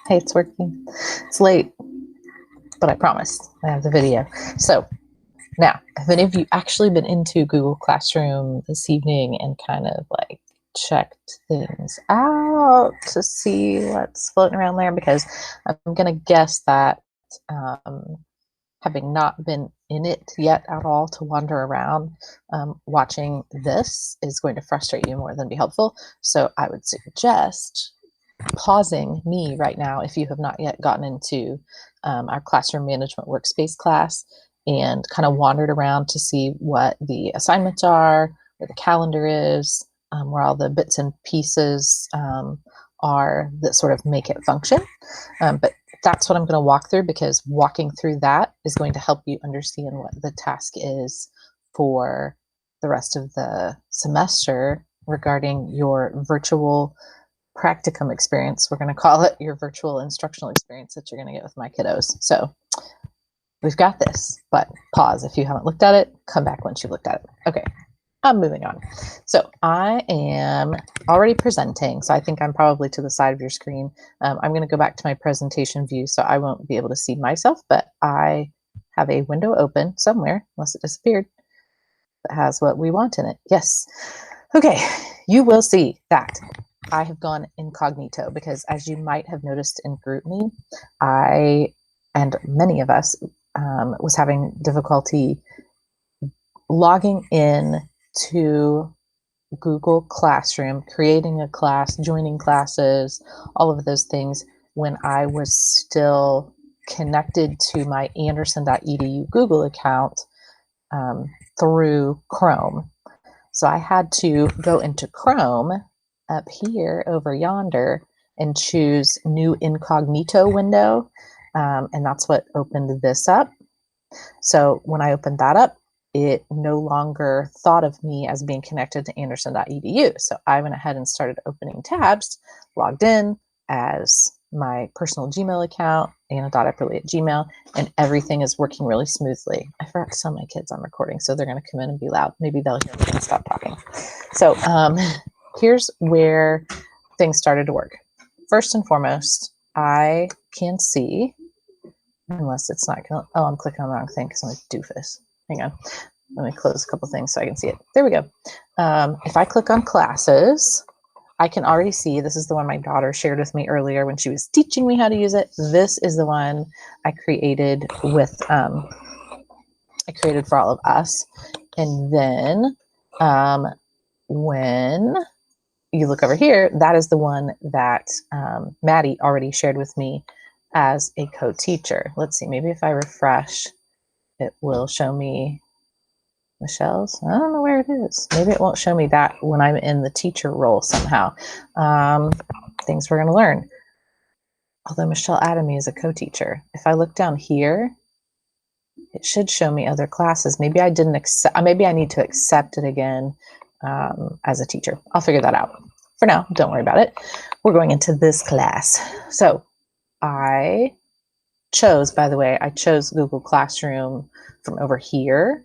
Hey, it's working. It's late, but I promise I have the video. So now, have any of you actually been into Google Classroom this evening and kind of like checked things out to see what's floating around there? Because I'm going to guess that having not been in it yet at all to wander around, watching this is going to frustrate you more than be helpful. So I would suggest pausing me right now if you have not yet gotten into our classroom management workspace class and kind of wandered around to see what the assignments are, where the calendar is, where all the bits and pieces are that sort of make it function. But that's what I'm going to walk through, because walking through that is going to help you understand what the task is for the rest of the semester regarding your virtual practicum experience. We're going to call it your virtual instructional experience that you're going to get with my kiddos. So we've got this, but pause if you haven't looked at it, come back once you've looked at it. Okay, I'm moving on. So I am already presenting, so I think I'm probably to the side of your screen. I'm going to go back to my presentation view, so I won't be able to see myself, but I have a window open somewhere, unless it disappeared, that has what we want in it. Yes. Okay, you will see that I have gone incognito because, as you might have noticed in GroupMe, I and many of us was having difficulty logging in to Google Classroom, creating a class, joining classes, all of those things when I was still connected to my anderson.edu Google account through Chrome. So I had to go into Chrome up here over yonder and choose new incognito window. And that's what opened this up. So when I opened that up, it no longer thought of me as being connected to anderson.edu. So I went ahead and started opening tabs, logged in as my personal Gmail account, anna.epperly@gmail, and everything is working really smoothly. I forgot to tell my kids I'm recording, so they're going to come in and be loud. Maybe they'll hear me and stop talking. So here's where things started to work. First and foremost, I can see, unless it's not going, oh, I'm clicking on the wrong thing because I'm a doofus. Hang on. Let me close a couple things so I can see it. There we go. If I click on classes, I can already see, this is the one my daughter shared with me earlier when she was teaching me how to use it. This is the one I created with, I created for all of us. And then when you look over here, that is the one that Maddie already shared with me as a co-teacher. Let's see, maybe if I refresh, it will show me Michelle's. I don't know where it is. Maybe it won't show me that when I'm in the teacher role somehow. Things we're going to learn. Although Michelle added me as a co-teacher. If I look down here, it should show me other classes. Maybe I didn't accept, maybe I need to accept it again as a teacher. I'll figure that out. For now, don't worry about it. We're going into this class. So I chose, by the way, I chose Google Classroom from over here,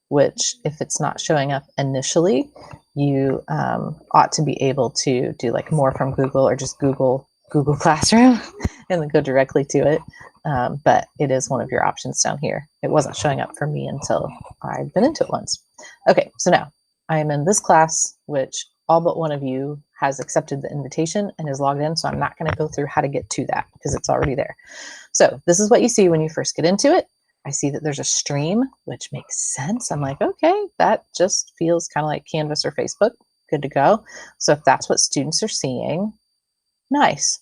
which if it's not showing up initially, you ought to be able to do like more from Google or just Google Classroom and then go directly to it. But it is one of your options down here. It wasn't showing up for me until I'd been into it once. Okay, so now I am in this class, which all but one of you has accepted the invitation and is logged in. So I'm not going to go through how to get to that because it's already there. So this is what you see when you first get into it. I see that there's a stream, which makes sense. I'm like, okay, that just feels kind of like Canvas or Facebook. Good to go. So if that's what students are seeing, nice.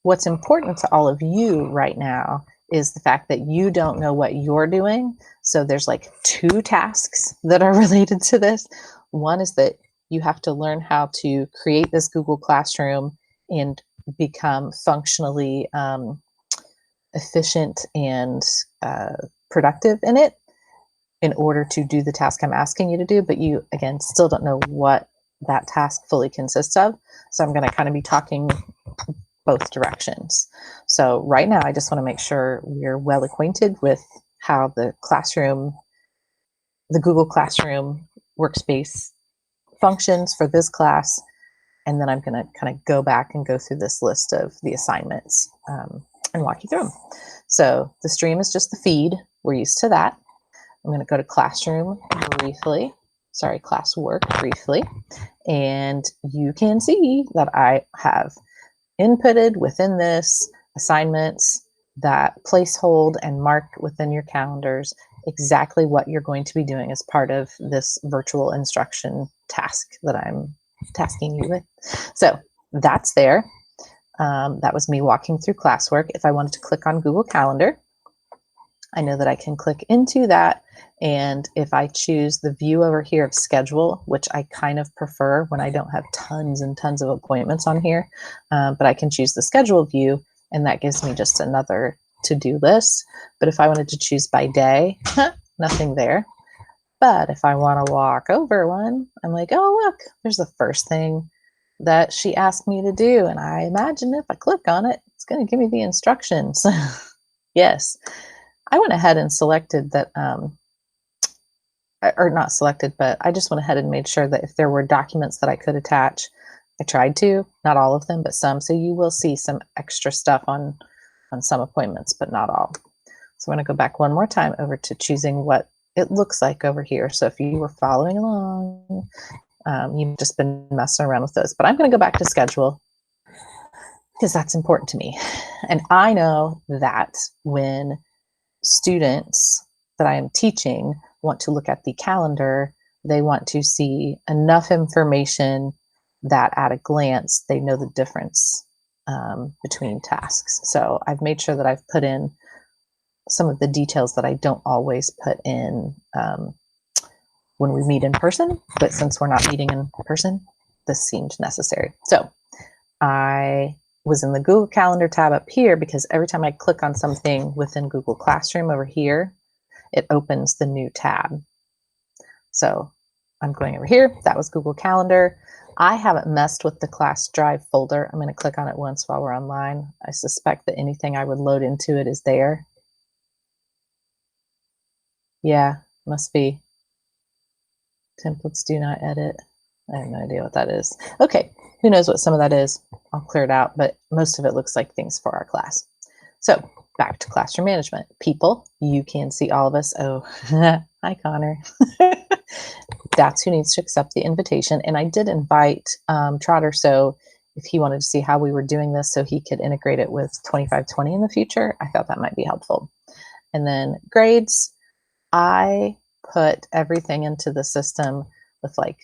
What's important to all of you right now is the fact that you don't know what you're doing. So there's like two tasks that are related to this. One is that you have to learn how to create this Google Classroom and become functionally efficient and productive in it in order to do the task I'm asking you to do, but you, again, still don't know what that task fully consists of. So I'm going to kind of be talking both directions. So right now, I just want to make sure we're well acquainted with how the classroom, the Google Classroom workspace functions for this class And then I'm going to kind of go back and go through this list of the assignments and walk you through them. So the stream is just the feed. We're used to that. I'm going to go to classroom briefly. Sorry, classwork briefly. And you can see that I have inputted within this assignments that placehold and mark within your calendars exactly what you're going to be doing as part of this virtual instruction task that I'm tasking you with. So that's there. That was me walking through classwork. If I wanted to click on Google Calendar, I know that I can click into that. And if I choose the view over here of schedule, which I kind of prefer when I don't have tons and tons of appointments on here, but I can choose the schedule view, and that gives me just another to-do list. But if I wanted to choose by day, nothing there. But if I want to walk over one, I'm like, oh, look, there's the first thing that she asked me to do. And I imagine if I click on it, it's going to give me the instructions. Yes. I went ahead and selected that, or not selected, but I just went ahead and made sure that if there were documents that I could attach, I tried to, not all of them, but some. So you will see some extra stuff on some appointments, but not all. So I'm going to go back one more time over to choosing what it looks like over here. So if you were following along, you've just been messing around with those, but I'm going to go back to schedule because that's important to me. And I know that when students that I am teaching want to look at the calendar, they want to see enough information that at a glance, they know the difference between tasks. So I've made sure that I've put in some of the details that I don't always put in when we meet in person, but since we're not meeting in person, this seemed necessary. So I was in the Google Calendar tab up here because every time I click on something within Google Classroom over here, it opens the new tab. So I'm going over here. That was Google Calendar. I haven't messed with the class drive folder. I'm going to click on it once while we're online. I suspect that anything I would load into it is there. Yeah, must be. Templates do not edit. I have no idea what that is. Okay, who knows what some of that is? I'll clear it out, but most of it looks like things for our class. So back to classroom management. People, you can see all of us. Oh, hi, Connor. That's who needs to accept the invitation. And I did invite Trotter, so if he wanted to see how we were doing this so he could integrate it with 2520 in the future, I thought that might be helpful. And then grades, I put everything into the system with like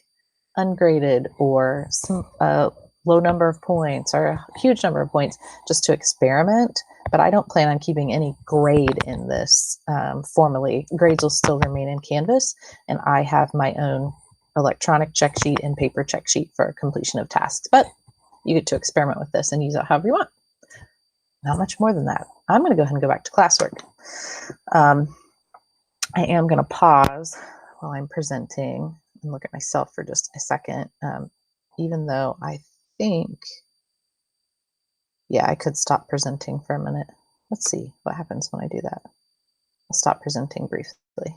ungraded or some low number of points or a huge number of points just to experiment. But I don't plan on keeping any grade in this formally. Grades will still remain in Canvas, and I have my own electronic check sheet and paper check sheet for completion of tasks. But you get to experiment with this and use it however you want. Not much more than that. I'm going to go ahead and go back to classwork. I am going to pause while I'm presenting and look at myself for just a second, even though I think, yeah, I could stop presenting for a minute. Let's see what happens when I do that. I'll stop presenting briefly.